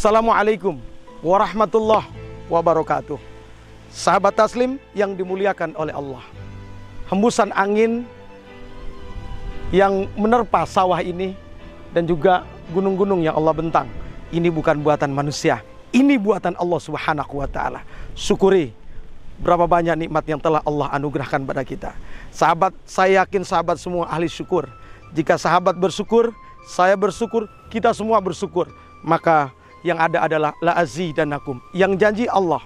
Assalamualaikum warahmatullahi wabarakatuh. Sahabat Taslim yang dimuliakan oleh Allah, hembusan angin yang menerpa sawah ini dan juga gunung-gunung yang Allah bentang, ini bukan buatan manusia, ini buatan Allah Subhanahu wa Ta'ala. Syukuri berapa banyak nikmat yang telah Allah anugerahkan pada kita. Sahabat, saya yakin sahabat semua ahli syukur. Jika sahabat bersyukur, saya bersyukur, kita semua bersyukur, maka yang ada adalah la azidanakum. Yang janji Allah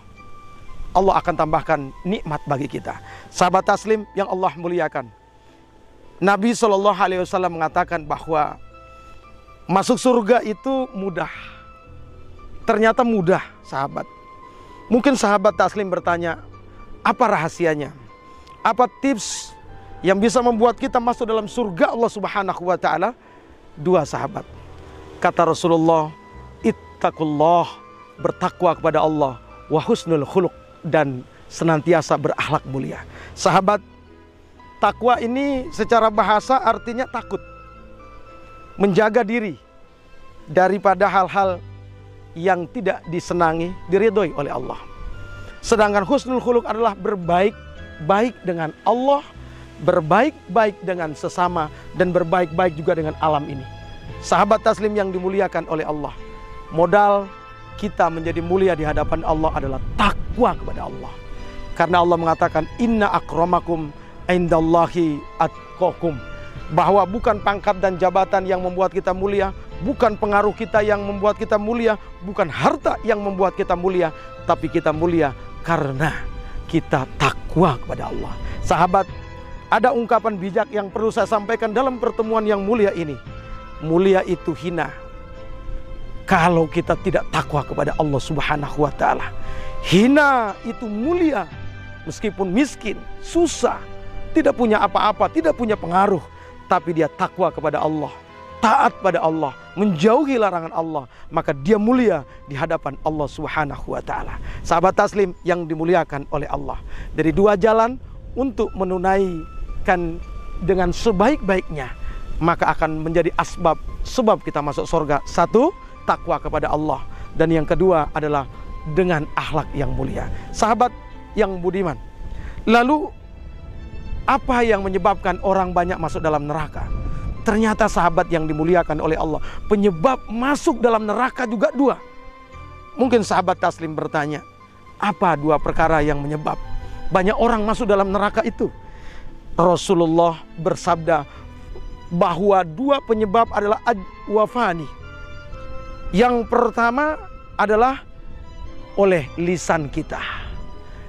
akan tambahkan nikmat bagi kita. Sahabat Taslim yang Allah muliakan, Nabi SAW mengatakan bahwa masuk surga itu mudah. Ternyata mudah, sahabat. Mungkin sahabat Taslim bertanya, apa rahasianya? Apa tips yang bisa membuat kita masuk dalam surga Allah Subhanahu wa Ta'ala? Dua, sahabat. Kata Rasulullah, ittaqullah, bertakwa kepada Allah, wa husnul khuluq, dan senantiasa berakhlak mulia. Sahabat, takwa ini secara bahasa artinya takut, menjaga diri daripada hal-hal yang tidak disenangi, diridhoi oleh Allah. Sedangkan husnul khuluq adalah berbaik-baik dengan Allah, berbaik-baik dengan sesama, dan berbaik-baik juga dengan alam ini. Sahabat Taslim yang dimuliakan oleh Allah, modal kita menjadi mulia di hadapan Allah adalah takwa kepada Allah. Karena Allah mengatakan, inna akramakum indallahi atqakum, bahwa bukan pangkat dan jabatan yang membuat kita mulia, bukan pengaruh kita yang membuat kita mulia, bukan harta yang membuat kita mulia, tapi kita mulia karena kita takwa kepada Allah. Sahabat, ada ungkapan bijak yang perlu saya sampaikan dalam pertemuan yang mulia ini. Mulia itu hina kalau kita tidak takwa kepada Allah Subhanahu wa Ta'ala. Hina itu mulia meskipun miskin, susah, tidak punya apa-apa, tidak punya pengaruh, tapi dia takwa kepada Allah, taat pada Allah, menjauhi larangan Allah, maka dia mulia di hadapan Allah Subhanahu wa Ta'ala. Sahabat Taslim yang dimuliakan oleh Allah, dari dua jalan untuk menunaikan dengan sebaik-baiknya, maka akan menjadi sebab kita masuk surga. Satu, takwa kepada Allah, dan yang kedua adalah dengan akhlak yang mulia. Sahabat yang budiman, lalu apa yang menyebabkan orang banyak masuk dalam neraka? Ternyata sahabat yang dimuliakan oleh Allah, penyebab masuk dalam neraka juga dua. Mungkin sahabat Taslim bertanya, apa dua perkara yang menyebab banyak orang masuk dalam neraka itu? Rasulullah bersabda bahwa dua penyebab adalah wafani. Yang pertama adalah oleh lisan kita.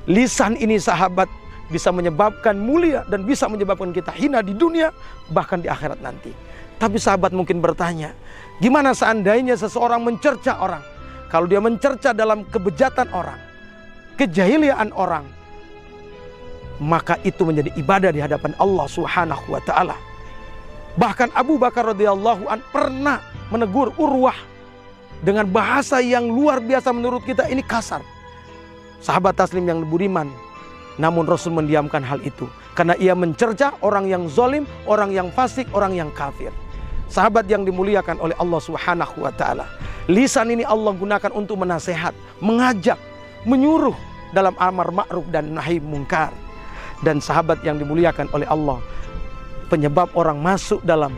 Lisan ini, sahabat, bisa menyebabkan mulia dan bisa menyebabkan kita hina di dunia, bahkan di akhirat nanti. Tapi sahabat mungkin bertanya, gimana seandainya seseorang mencerca orang? Kalau dia mencerca dalam kebejatan orang, kejahiliaan orang, maka itu menjadi ibadah di hadapan Allah Subhanahu wa Ta'ala. Bahkan Abu Bakar radhiyallahu an pernah menegur Urwah dengan bahasa yang luar biasa menurut kita ini kasar. Sahabat Taslim yang budiman, namun Rasul mendiamkan hal itu karena ia mencerca orang yang zalim, orang yang fasik, orang yang kafir. Sahabat yang dimuliakan oleh Allah Subhanahu wa Ta'ala, lisan ini Allah gunakan untuk menasehat, mengajak, menyuruh dalam amar ma'ruf dan nahi mungkar. Dan sahabat yang dimuliakan oleh Allah, penyebab orang masuk dalam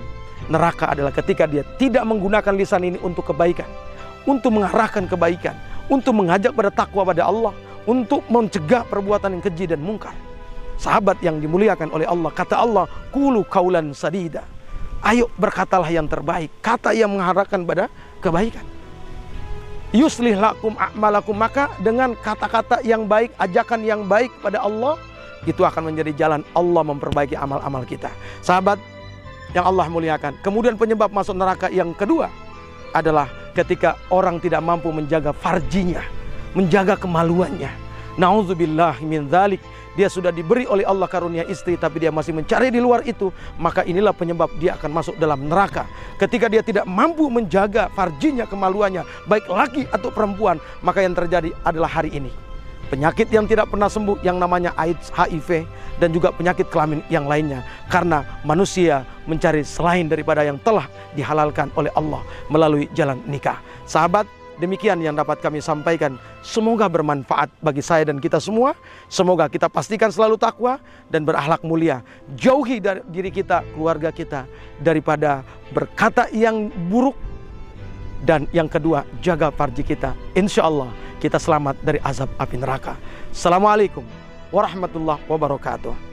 neraka adalah ketika dia tidak menggunakan lisan ini untuk kebaikan, untuk mengarahkan kebaikan, untuk mengajak pada takwa pada Allah, untuk mencegah perbuatan yang keji dan mungkar. Sahabat yang dimuliakan oleh Allah, kata Allah, qulu qaulan sadida. Ayo berkatalah yang terbaik, kata yang mengarahkan pada kebaikan. Yuslih lakum a'malakum, maka dengan kata-kata yang baik, ajakan yang baik pada Allah, itu akan menjadi jalan Allah memperbaiki amal-amal kita. Sahabat yang Allah muliakan, kemudian penyebab masuk neraka yang kedua adalah ketika orang tidak mampu menjaga farjinya, menjaga kemaluannya. Nauzubillah min dzalik. Dia sudah diberi oleh Allah karunia istri, tapi dia masih mencari di luar itu, maka inilah penyebab dia akan masuk dalam neraka. Ketika dia tidak mampu menjaga farjinya, kemaluannya, baik laki atau perempuan, maka yang terjadi adalah hari ini penyakit yang tidak pernah sembuh yang namanya AIDS, HIV, dan juga penyakit kelamin yang lainnya. Karena manusia mencari selain daripada yang telah dihalalkan oleh Allah melalui jalan nikah. Sahabat, Demikian yang dapat kami sampaikan. Semoga bermanfaat bagi saya dan kita semua. Semoga kita pastikan selalu takwa dan berakhlak mulia. Jauhi dari diri kita, keluarga kita daripada berkata yang buruk. Dan yang kedua, jaga farji kita. Insya Allah kita selamat dari azab api neraka. Assalamualaikum warahmatullahi wabarakatuh.